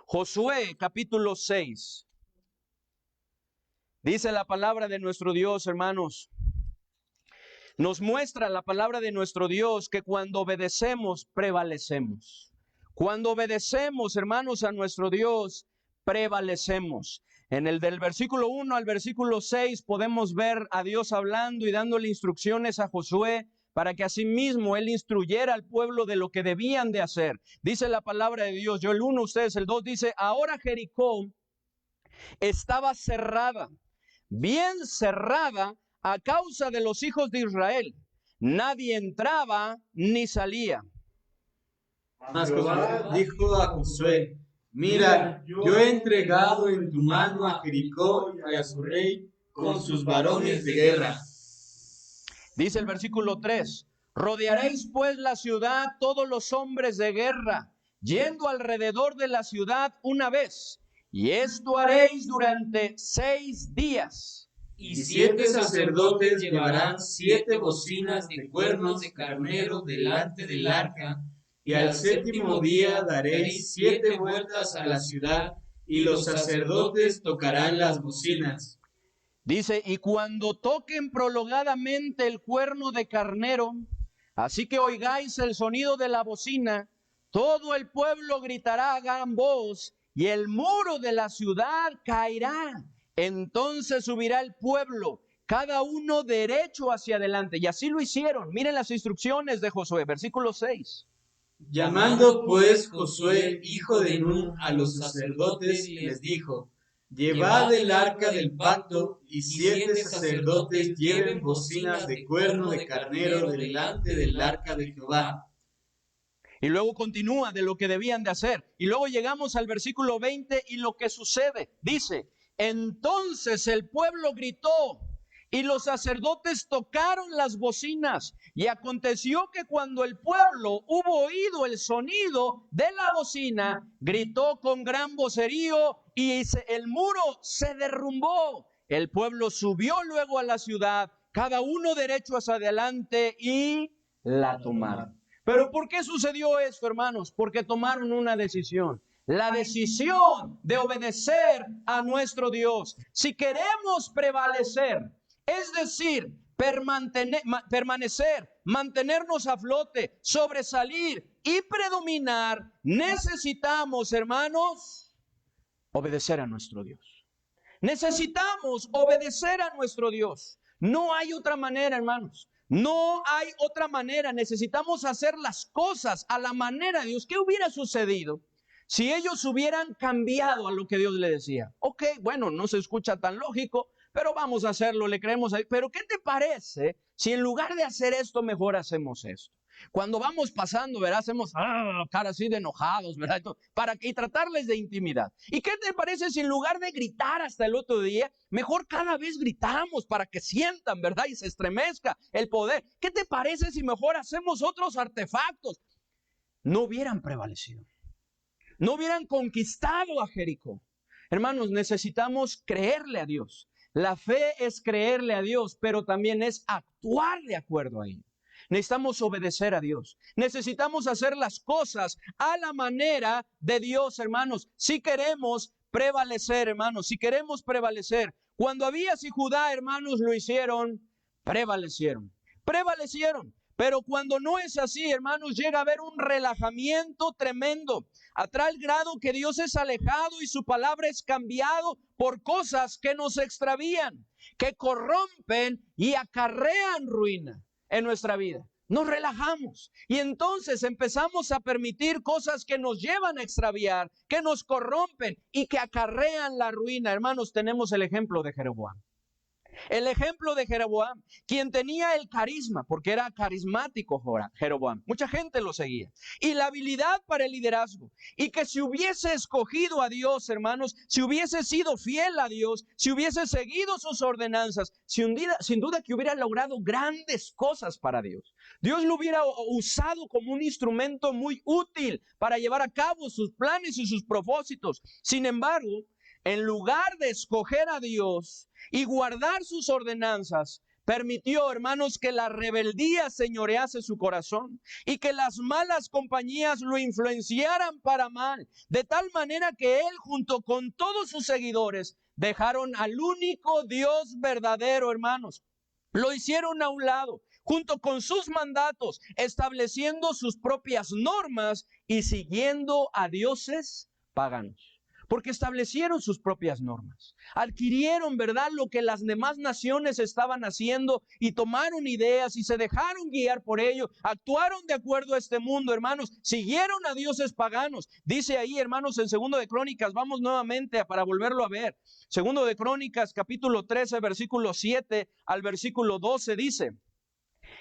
Josué capítulo 6. Dice la palabra de nuestro Dios, hermanos. Nos muestra la palabra de nuestro Dios que cuando obedecemos, prevalecemos. Cuando obedecemos, hermanos, a nuestro Dios, prevalecemos. En el del versículo 1 al versículo 6 podemos ver a Dios hablando y dándole instrucciones a Josué para que asimismo él instruyera al pueblo de lo que debían de hacer. Dice la palabra de Dios, yo el 1, ustedes el 2, dice, ahora Jericó estaba cerrada, bien cerrada a causa de los hijos de Israel. Nadie entraba ni salía. Mas Jehová dijo a Josué, mira, yo he entregado en tu mano a Jericó y a su rey con sus varones de guerra. Dice el versículo 3, rodearéis pues la ciudad todos los hombres de guerra, yendo alrededor de la ciudad una vez, y esto haréis durante 6 días. Y 7 sacerdotes llevarán 7 bocinas de cuernos de carnero delante del arca, y al 7º día daréis 7 vueltas a la ciudad, y los sacerdotes tocarán las bocinas. Dice, y cuando toquen prolongadamente el cuerno de carnero, así que oigáis el sonido de la bocina, todo el pueblo gritará a gran voz, y el muro de la ciudad caerá. Entonces subirá el pueblo, cada uno derecho hacia adelante. Y así lo hicieron. Miren las instrucciones de Josué, versículo 6. Llamando pues Josué, hijo de Nun, a los sacerdotes, les dijo, llevad el arca del pacto, y 7 sacerdotes lleven bocinas de cuerno de carnero delante del arca de Jehová. Y luego continúa de lo que debían de hacer. Y luego llegamos al versículo 20 y lo que sucede. Dice, entonces el pueblo gritó Y los sacerdotes tocaron las bocinas, y aconteció que cuando el pueblo hubo oído el sonido de la bocina, gritó con gran vocerío, y el muro se derrumbó. El pueblo subió luego a la ciudad, cada uno derecho hacia adelante, y la tomaron. ¿Pero por qué sucedió esto, hermanos? Porque tomaron una decisión. La decisión de obedecer a nuestro Dios. Si queremos prevalecer, es decir, permanecer, mantenernos a flote, sobresalir y predominar, necesitamos, hermanos, obedecer a nuestro Dios. Necesitamos obedecer a nuestro Dios. No hay otra manera, hermanos. No hay otra manera. Necesitamos hacer las cosas a la manera de Dios. ¿Qué hubiera sucedido si ellos hubieran cambiado a lo que Dios le decía? Ok, bueno, no se escucha tan lógico, pero vamos a hacerlo, le creemos a Dios. Pero ¿qué te parece si en lugar de hacer esto, mejor hacemos esto? Cuando vamos pasando, ¿verdad? Hacemos cara así de enojados, ¿verdad? Y tratarles de intimidad. ¿Y qué te parece si en lugar de gritar hasta el otro día, mejor cada vez gritamos para que sientan, ¿verdad? Y se estremezca el poder. ¿Qué te parece si mejor hacemos otros artefactos? No hubieran prevalecido. No hubieran conquistado a Jericó. Hermanos, necesitamos creerle a Dios. La fe es creerle a Dios, pero también es actuar de acuerdo a ello. Necesitamos obedecer a Dios. Necesitamos hacer las cosas a la manera de Dios, hermanos. Si queremos prevalecer, hermanos, si queremos prevalecer. Cuando Abías y Judá, hermanos, lo hicieron, prevalecieron. Pero cuando no es así, hermanos, llega a haber un relajamiento tremendo, a tal grado que Dios es alejado y su palabra es cambiado por cosas que nos extravían, que corrompen y acarrean ruina en nuestra vida. Nos relajamos y entonces empezamos a permitir cosas que nos llevan a extraviar, que nos corrompen y que acarrean la ruina. Hermanos, tenemos el ejemplo de Jeroboam. El ejemplo de Jeroboam, quien tenía el carisma, porque era carismático Jeroboam, mucha gente lo seguía, y la habilidad para el liderazgo, y que si hubiese escogido a Dios, hermanos, si hubiese sido fiel a Dios, si hubiese seguido sus ordenanzas, sin duda que hubiera logrado grandes cosas para Dios. Dios lo hubiera usado como un instrumento muy útil para llevar a cabo sus planes y sus propósitos. Sin embargo, en lugar de escoger a Dios y guardar sus ordenanzas, permitió, hermanos, que la rebeldía señorease su corazón y que las malas compañías lo influenciaran para mal, de tal manera que él, junto con todos sus seguidores, dejaron al único Dios verdadero, hermanos. Lo hicieron a un lado, junto con sus mandatos, estableciendo sus propias normas y siguiendo a dioses paganos. Porque establecieron sus propias normas, adquirieron, ¿verdad?, lo que las demás naciones estaban haciendo y tomaron ideas y se dejaron guiar por ello, actuaron de acuerdo a este mundo, hermanos, siguieron a dioses paganos. Dice ahí, hermanos, en 2 de Crónicas, vamos nuevamente para volverlo a ver, 2 de Crónicas, capítulo 13, versículo 7 al versículo 12, dice: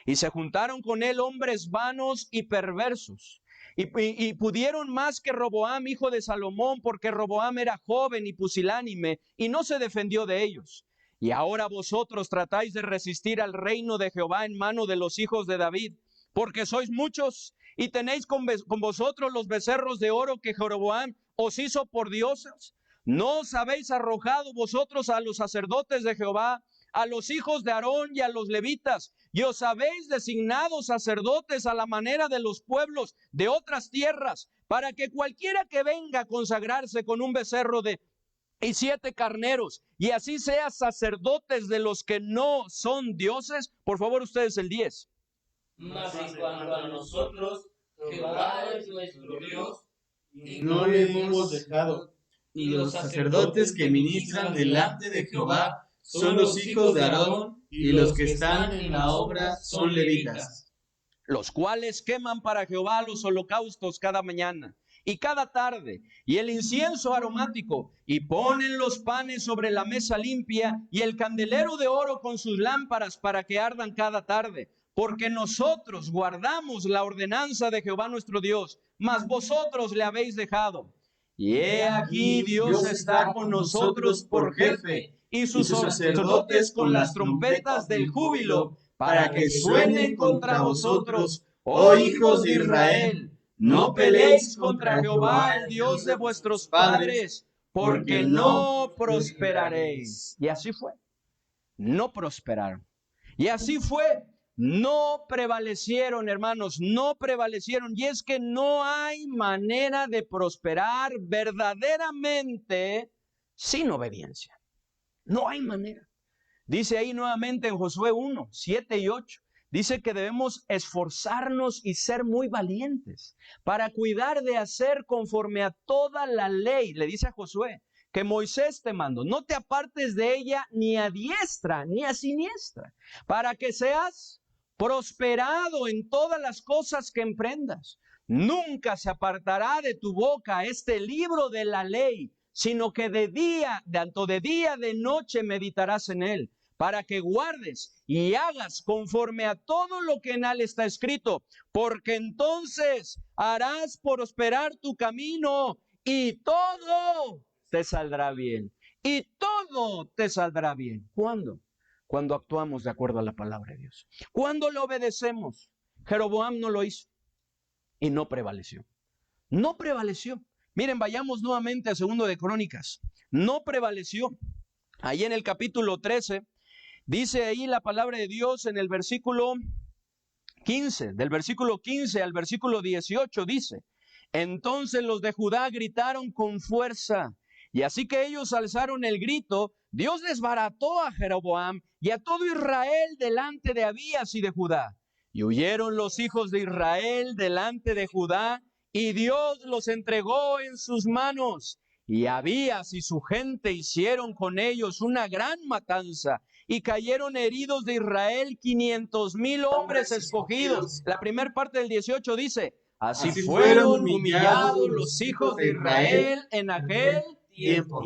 y se juntaron con él hombres vanos y perversos, y pudieron más que Roboam, hijo de Salomón, porque Roboam era joven y pusilánime, y no se defendió de ellos. Y ahora vosotros tratáis de resistir al reino de Jehová en mano de los hijos de David, porque sois muchos, y tenéis con vosotros los becerros de oro que Jeroboam os hizo por dioses. ¿No os habéis arrojado vosotros a los sacerdotes de Jehová, a los hijos de Aarón y a los levitas, y os habéis designado sacerdotes a la manera de los pueblos de otras tierras, para que cualquiera que venga a consagrarse con un becerro y 7 carneros, y así sea sacerdotes de los que no son dioses? Por favor, ustedes el 10. Mas en cuanto a nosotros, Jehová es nuestro Dios, y no le hemos dejado, y los sacerdotes que ministran delante de Jehová son los hijos de Aarón, y los que están en la obra son levitas, los cuales queman para Jehová los holocaustos cada mañana y cada tarde, y el incienso aromático, y ponen los panes sobre la mesa limpia, y el candelero de oro con sus lámparas para que ardan cada tarde. Porque nosotros guardamos la ordenanza de Jehová nuestro Dios, mas vosotros le habéis dejado. Y he aquí Dios está con nosotros por jefe, y sus sacerdotes con las trompetas del júbilo, para que suenen contra vosotros, oh hijos de Israel. No peleéis contra Jehová, el Dios de vuestros padres, porque no prosperaréis. Y así fue. No prosperaron. Y así fue. No prevalecieron, hermanos, no prevalecieron. Y es que no hay manera de prosperar verdaderamente sin obediencia. No hay manera. Dice ahí nuevamente en Josué 1, 7 y 8. Dice que debemos esforzarnos y ser muy valientes para cuidar de hacer conforme a toda la ley. Le dice a Josué que Moisés te mandó. No te apartes de ella ni a diestra ni a siniestra, para que seas prosperado en todas las cosas que emprendas. Nunca se apartará de tu boca este libro de la ley, sino que tanto de día de noche meditarás en él, para que guardes y hagas conforme a todo lo que en él está escrito, porque entonces harás prosperar tu camino y todo te saldrá bien. Y todo te saldrá bien. ¿Cuándo? Cuando actuamos de acuerdo a la palabra de Dios. Cuando lo obedecemos. Jeroboam no lo hizo y no prevaleció. No prevaleció. Miren, vayamos nuevamente a 2 de Crónicas. No prevaleció. Ahí en el capítulo 13, dice ahí la palabra de Dios en el versículo 15, del versículo 15 al versículo 18 dice: entonces los de Judá gritaron con fuerza, y así que ellos alzaron el grito, Dios desbarató a Jeroboam y a todo Israel delante de Abías y de Judá. Y huyeron los hijos de Israel delante de Judá, y Dios los entregó en sus manos. Y Abías y su gente hicieron con ellos una gran matanza, y cayeron heridos de Israel 500,000 hombres escogidos. La primera parte del 18 dice: así fueron humillados los hijos de Israel en aquel tiempo.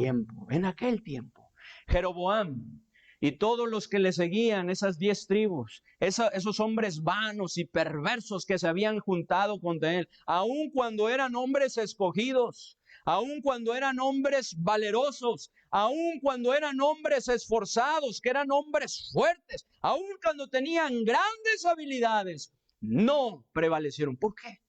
En aquel tiempo. Jeroboam y todos los que le seguían, esas 10 tribus, esos hombres vanos y perversos que se habían juntado contra él, aun cuando eran hombres escogidos, aun cuando eran hombres valerosos, aun cuando eran hombres esforzados, que eran hombres fuertes, aun cuando tenían grandes habilidades, no prevalecieron. ¿Por qué?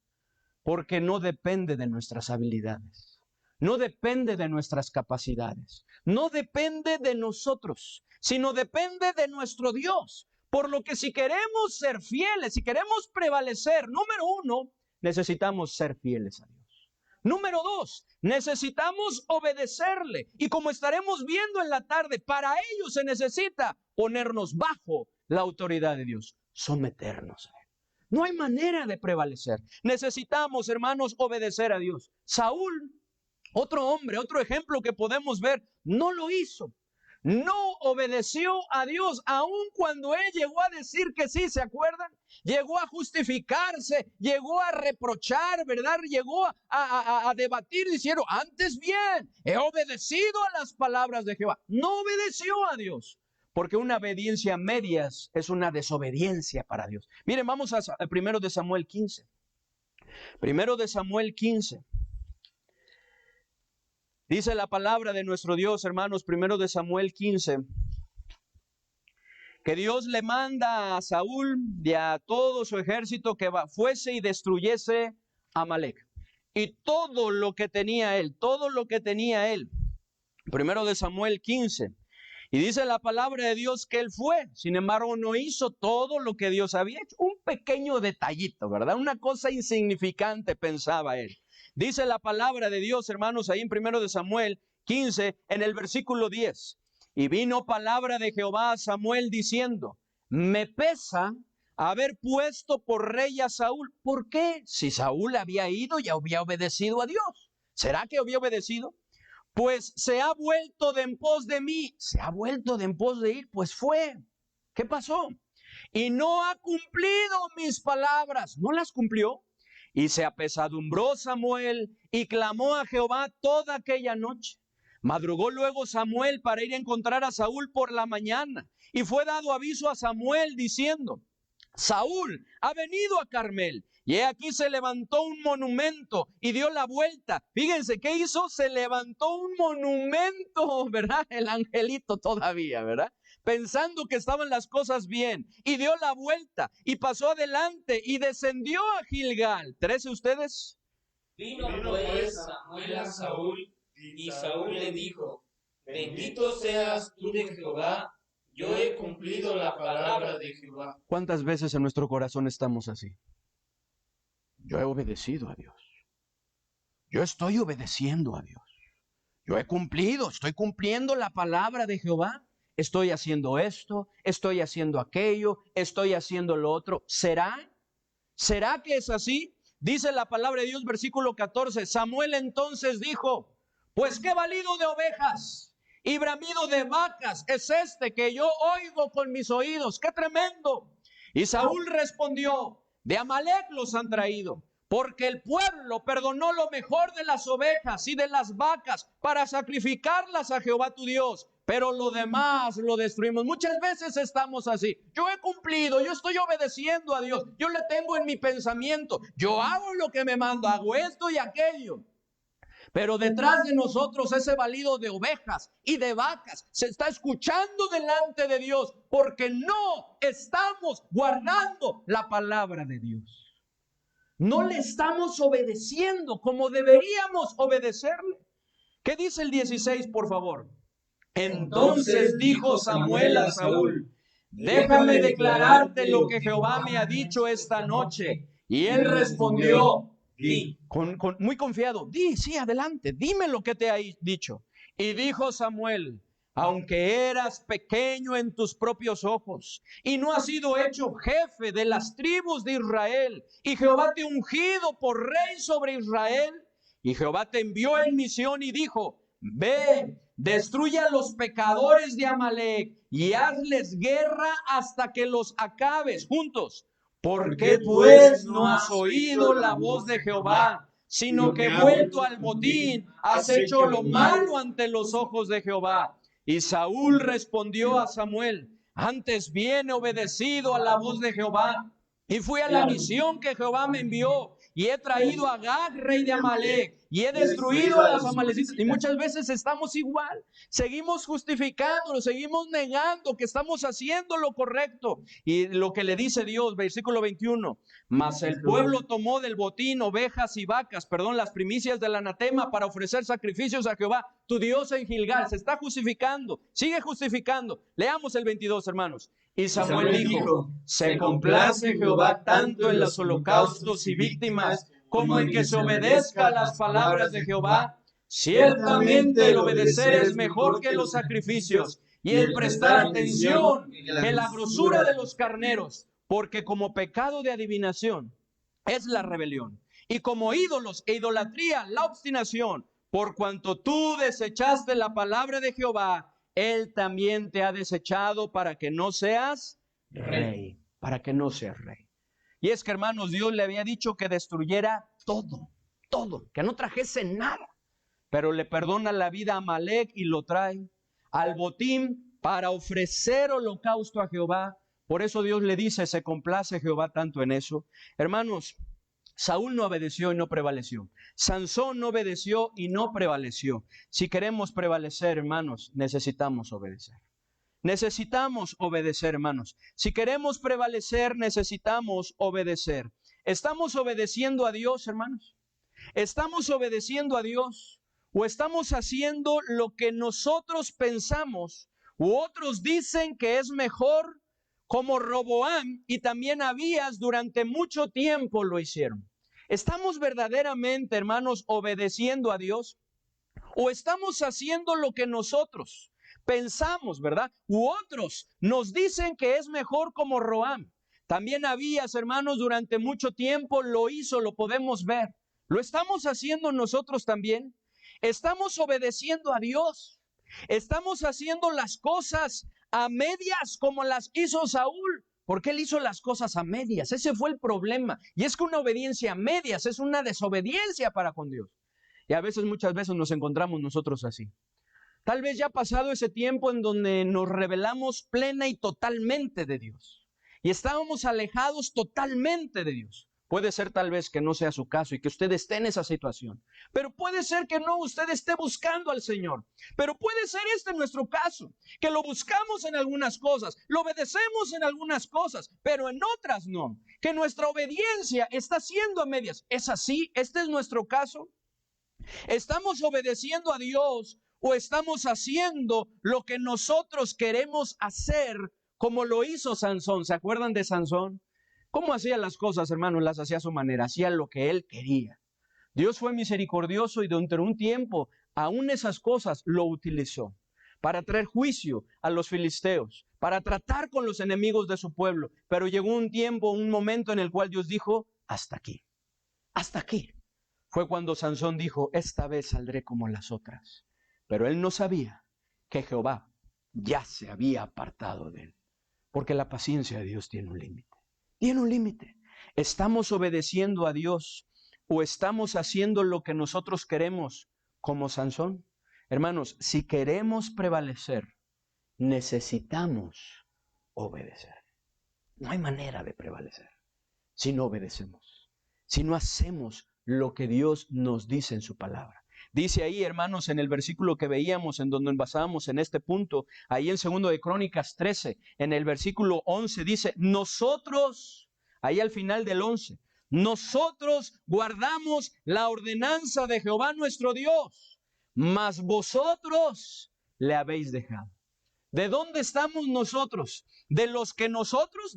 Porque no depende de nuestras habilidades, no depende de nuestras capacidades, no depende de nosotros, sino depende de nuestro Dios. Por lo que si queremos ser fieles, si queremos prevalecer, número 1, necesitamos ser fieles a Dios. Número 2, necesitamos obedecerle. Y como estaremos viendo en la tarde, para ello se necesita ponernos bajo la autoridad de Dios, someternos a Él. No hay manera de prevalecer. Necesitamos, hermanos, obedecer a Dios. Saúl, otro hombre, otro ejemplo que podemos ver, no lo hizo. No obedeció a Dios, aun cuando él llegó a decir que sí, ¿se acuerdan? Llegó a justificarse, llegó a reprochar, ¿verdad? Llegó a debatir diciendo, antes bien, he obedecido a las palabras de Jehová. No obedeció a Dios, porque una obediencia a medias es una desobediencia para Dios. Miren, vamos a 1 de Samuel 15. 1 de Samuel 15. Dice la palabra de nuestro Dios, hermanos, 1 de Samuel 15, que Dios le manda a Saúl y a todo su ejército que fuese y destruyese a Amalec. Y todo lo que tenía él, 1 de Samuel 15. Y dice la palabra de Dios que él fue, sin embargo no hizo todo lo que Dios había hecho. Un pequeño detallito, ¿verdad? Una cosa insignificante, pensaba él. Dice la palabra de Dios, hermanos, ahí en 1 de Samuel 15, en el versículo 10. Y vino palabra de Jehová a Samuel diciendo, me pesa haber puesto por rey a Saúl. ¿Por qué? Si Saúl había ido y había obedecido a Dios. ¿Será que había obedecido? Pues se ha vuelto de en pos de mí. Se ha vuelto de en pos de ir. Pues fue. ¿Qué pasó? Y no ha cumplido mis palabras. ¿No las cumplió? Y se apesadumbró Samuel y clamó a Jehová toda aquella noche. Madrugó luego Samuel para ir a encontrar a Saúl por la mañana. Y fue dado aviso a Samuel diciendo, Saúl ha venido a Carmel. Y he aquí se levantó un monumento y dio la vuelta. Fíjense, ¿qué hizo? Se levantó un monumento, ¿verdad? El angelito todavía, ¿verdad? Pensando que estaban las cosas bien. Y dio la vuelta y pasó adelante y descendió a Gilgal. ¿13 ustedes? Vino pues Samuel a Saúl, y Saúl le dijo: bendito seas tú de Jehová, yo he cumplido la palabra de Jehová. ¿Cuántas veces en nuestro corazón estamos así? Yo he obedecido a Dios. Yo estoy obedeciendo a Dios. Yo he cumplido, estoy cumpliendo la palabra de Jehová. Estoy haciendo esto, estoy haciendo aquello, estoy haciendo lo otro. ¿Será? ¿Será que es así? Dice la palabra de Dios, versículo 14. Samuel entonces dijo: pues qué balido de ovejas y bramido de vacas es este que yo oigo con mis oídos. ¡Qué tremendo! Y Saúl respondió: de Amalec los han traído, porque el pueblo perdonó lo mejor de las ovejas y de las vacas para sacrificarlas a Jehová tu Dios, pero lo demás lo destruimos. Muchas veces estamos así. Yo he cumplido, yo estoy obedeciendo a Dios, yo le tengo en mi pensamiento, yo hago lo que me manda, hago esto y aquello. Pero detrás de nosotros ese balido de ovejas y de vacas se está escuchando delante de Dios, porque no estamos guardando la palabra de Dios. No le estamos obedeciendo como deberíamos obedecerle. ¿Qué dice el 16, por favor? Entonces dijo Samuel a Saúl: déjame declararte lo que Jehová me ha dicho esta noche. Y él respondió, di, muy confiado, di, sí, adelante, dime lo que te ha dicho. Y dijo Samuel: aunque eras pequeño en tus propios ojos y no has sido hecho jefe de las tribus de Israel, y Jehová te ha ungido por rey sobre Israel, y Jehová te envió en misión y dijo: ve, destruye a los pecadores de Amalec y hazles guerra hasta que los acabes. Juntos. ¿Por qué pues no has oído la voz de Jehová, sino que vuelto al botín has hecho lo malo ante los ojos de Jehová? Y Saúl respondió a Samuel: antes bien he obedecido a la voz de Jehová y fui a la misión que Jehová me envió, y he traído a Agag, rey de Amalec, y he destruido a los amalecitas. Y muchas veces estamos igual, seguimos justificándolo, seguimos negando que estamos haciendo lo correcto. Y lo que le dice Dios, versículo 21, mas el pueblo tomó del botín ovejas y vacas, las primicias del anatema, para ofrecer sacrificios a Jehová tu Dios en Gilgal. Se está justificando, sigue justificando. Leamos el 22, hermanos. Y Samuel dijo: se complace Jehová tanto en los holocaustos y víctimas como en que se obedezca a las palabras de Jehová. Ciertamente el obedecer es mejor que los sacrificios, y el prestar atención que la grosura de los carneros, porque como pecado de adivinación es la rebelión, y como ídolos e idolatría la obstinación. Por cuanto tú desechaste la palabra de Jehová, Él también te ha desechado para que no seas rey, para que no seas rey. Y es que, hermanos, Dios le había dicho que destruyera todo, que no trajese nada. Pero le perdona la vida a Amalec y lo trae al botín para ofrecer holocausto a Jehová. Por eso Dios le dice: se complace Jehová tanto en eso. Hermanos, Saúl no obedeció y no prevaleció. Sansón no obedeció y no prevaleció. Si queremos prevalecer, hermanos, necesitamos obedecer. Necesitamos obedecer, hermanos. Si queremos prevalecer, necesitamos obedecer. ¿Estamos obedeciendo a Dios, hermanos? ¿Estamos obedeciendo a Dios? ¿O estamos haciendo lo que nosotros pensamos u otros dicen que es mejor, como Roboam y también Abías durante mucho tiempo lo hicieron? ¿Estamos verdaderamente, hermanos, obedeciendo a Dios? ¿O estamos haciendo lo que nosotros pensamos, verdad? U otros nos dicen que es mejor, como Roboam. También Abías, hermanos, durante mucho tiempo lo hizo, lo podemos ver. ¿Lo estamos haciendo nosotros también? ¿Estamos obedeciendo a Dios? ¿Estamos haciendo las cosas a medias como las hizo Saúl? Porque él hizo las cosas a medias. Ese fue el problema. Y es que una obediencia a medias es una desobediencia para con Dios. Y a veces, muchas veces nos encontramos nosotros así. Tal vez ya ha pasado ese tiempo en donde nos rebelamos plena y totalmente de Dios. Y estábamos alejados totalmente de Dios. Puede ser tal vez que no sea su caso y que usted esté en esa situación. Pero puede ser que no, usted esté buscando al Señor. Pero puede ser este nuestro caso, que lo buscamos en algunas cosas, lo obedecemos en algunas cosas, pero en otras no. Que nuestra obediencia está siendo a medias. ¿Es así? ¿Este es nuestro caso? ¿Estamos obedeciendo a Dios o estamos haciendo lo que nosotros queremos hacer, como lo hizo Sansón? ¿Se acuerdan de Sansón? ¿Cómo hacía las cosas, hermanos? Las hacía a su manera, hacía lo que él quería. Dios fue misericordioso y durante un tiempo, aún esas cosas lo utilizó para traer juicio a los filisteos, para tratar con los enemigos de su pueblo. Pero llegó un tiempo, un momento en el cual Dios dijo, hasta aquí, hasta aquí. Fue cuando Sansón dijo, esta vez saldré como las otras. Pero él no sabía que Jehová ya se había apartado de él, porque la paciencia de Dios tiene un límite. Tiene un límite. ¿Estamos obedeciendo a Dios o estamos haciendo lo que nosotros queremos como Sansón? Hermanos, si queremos prevalecer, necesitamos obedecer. No hay manera de prevalecer si no obedecemos, si no hacemos lo que Dios nos dice en su palabra. Dice ahí, hermanos, en el versículo que veíamos, en donde basábamos en este punto, ahí en 2 de Crónicas 13, en el versículo 11, dice, nosotros, ahí al final del 11, nosotros guardamos la ordenanza de Jehová nuestro Dios, mas vosotros le habéis dejado. ¿De dónde estamos nosotros? De los que nosotros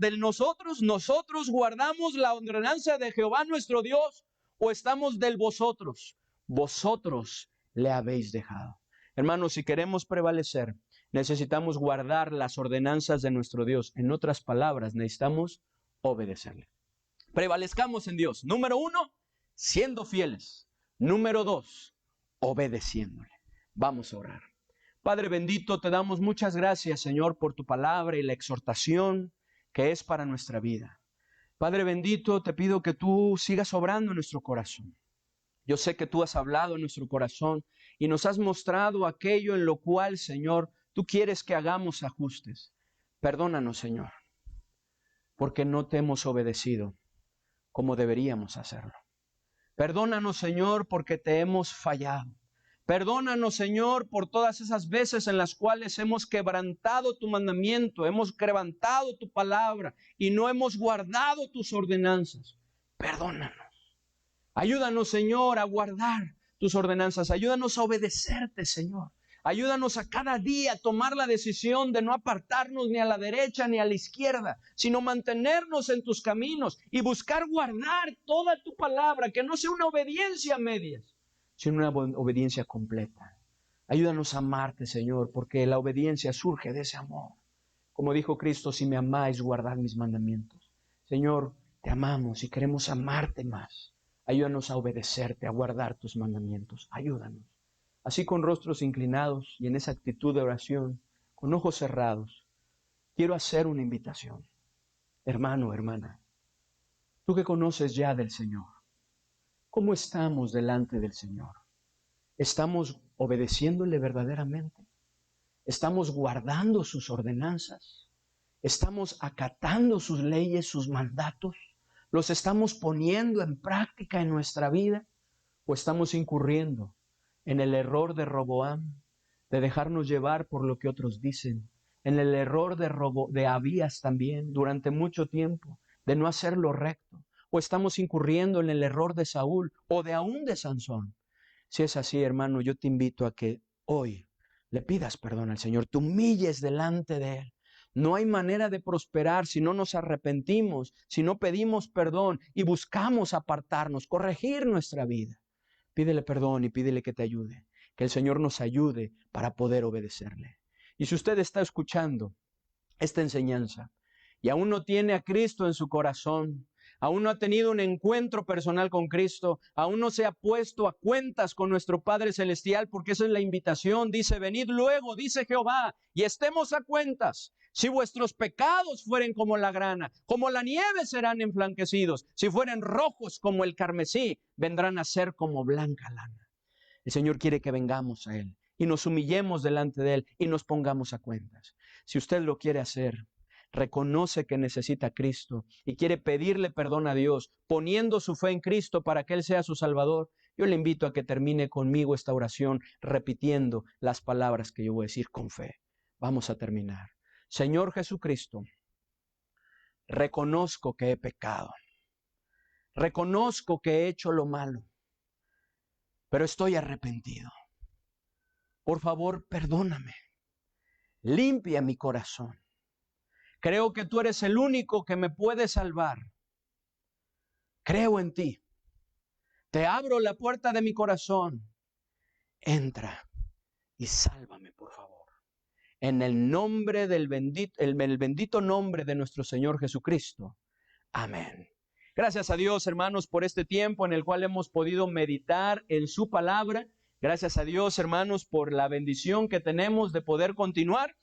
guardamos la ordenanza de Jehová nuestro Dios, o estamos del vosotros. Vosotros le habéis dejado. Hermanos, si queremos prevalecer, necesitamos guardar las ordenanzas de nuestro Dios. En otras palabras, necesitamos obedecerle. Prevalezcamos en Dios. Número 1, siendo fieles. Número 2, obedeciéndole. Vamos a orar. Padre bendito, te damos muchas gracias, Señor, por tu palabra y la exhortación que es para nuestra vida. Padre bendito, te pido que tú sigas obrando en nuestro corazón. Yo sé que tú has hablado en nuestro corazón y nos has mostrado aquello en lo cual, Señor, tú quieres que hagamos ajustes. Perdónanos, Señor, porque no te hemos obedecido como deberíamos hacerlo. Perdónanos, Señor, porque te hemos fallado. Perdónanos, Señor, por todas esas veces en las cuales hemos quebrantado tu mandamiento, hemos quebrantado tu palabra y no hemos guardado tus ordenanzas. Perdónanos. Ayúdanos, Señor, a guardar tus ordenanzas. Ayúdanos a obedecerte, Señor. Ayúdanos a cada día tomar la decisión de no apartarnos ni a la derecha ni a la izquierda, sino mantenernos en tus caminos y buscar guardar toda tu palabra, que no sea una obediencia a medias, sino una obediencia completa. Ayúdanos a amarte, Señor, porque la obediencia surge de ese amor. Como dijo Cristo, si me amáis, guardad mis mandamientos. Señor, te amamos y queremos amarte más. Ayúdanos a obedecerte, a guardar tus mandamientos. Ayúdanos. Así con rostros inclinados y en esa actitud de oración, con ojos cerrados, quiero hacer una invitación. Hermano, hermana, tú que conoces ya del Señor, ¿cómo estamos delante del Señor? ¿Estamos obedeciéndole verdaderamente? ¿Estamos guardando sus ordenanzas? ¿Estamos acatando sus leyes, sus mandatos? ¿Los estamos poniendo en práctica en nuestra vida? ¿O estamos incurriendo en el error de Roboam, de dejarnos llevar por lo que otros dicen? En el error de Abías también, durante mucho tiempo, de no hacer lo recto. ¿O estamos incurriendo en el error de Saúl o de aún de Sansón? Si es así, hermano, yo te invito a que hoy le pidas perdón al Señor, te humilles delante de Él. No hay manera de prosperar si no nos arrepentimos, si no pedimos perdón y buscamos apartarnos, corregir nuestra vida. Pídele perdón y pídele que te ayude, que el Señor nos ayude para poder obedecerle. Y si usted está escuchando esta enseñanza y aún no tiene a Cristo en su corazón, aún no ha tenido un encuentro personal con Cristo, aún no se ha puesto a cuentas con nuestro Padre Celestial, porque esa es la invitación, dice, venid luego, dice Jehová, y estemos a cuentas. Si vuestros pecados fueren como la grana, como la nieve serán emblanquecidos. Si fueren rojos como el carmesí, vendrán a ser como blanca lana. El Señor quiere que vengamos a Él y nos humillemos delante de Él y nos pongamos a cuentas. Si usted lo quiere hacer, reconoce que necesita a Cristo y quiere pedirle perdón a Dios, poniendo su fe en Cristo para que Él sea su Salvador, yo le invito a que termine conmigo esta oración repitiendo las palabras que yo voy a decir con fe. Vamos a terminar. Señor Jesucristo, reconozco que he pecado. Reconozco que he hecho lo malo, pero estoy arrepentido. Por favor, perdóname. Limpia mi corazón. Creo que tú eres el único que me puede salvar. Creo en ti. Te abro la puerta de mi corazón. Entra y sálvame, por favor. En el nombre del el bendito nombre de nuestro Señor Jesucristo. Amén. Gracias a Dios, hermanos, por este tiempo en el cual hemos podido meditar en su palabra. Gracias a Dios, hermanos, por la bendición que tenemos de poder continuar,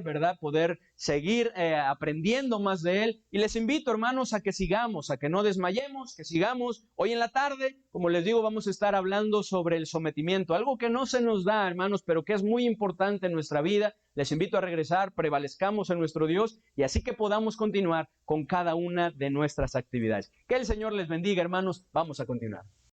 ¿verdad? Poder seguir aprendiendo más de Él. Y les invito, hermanos, a que sigamos, a que no desmayemos, que sigamos. Hoy en la tarde, como les digo, vamos a estar hablando sobre el sometimiento, algo que no se nos da, hermanos, pero que es muy importante en nuestra vida. Les invito a regresar, prevalezcamos en nuestro Dios y así que podamos continuar con cada una de nuestras actividades. Que el Señor les bendiga, hermanos. Vamos a continuar.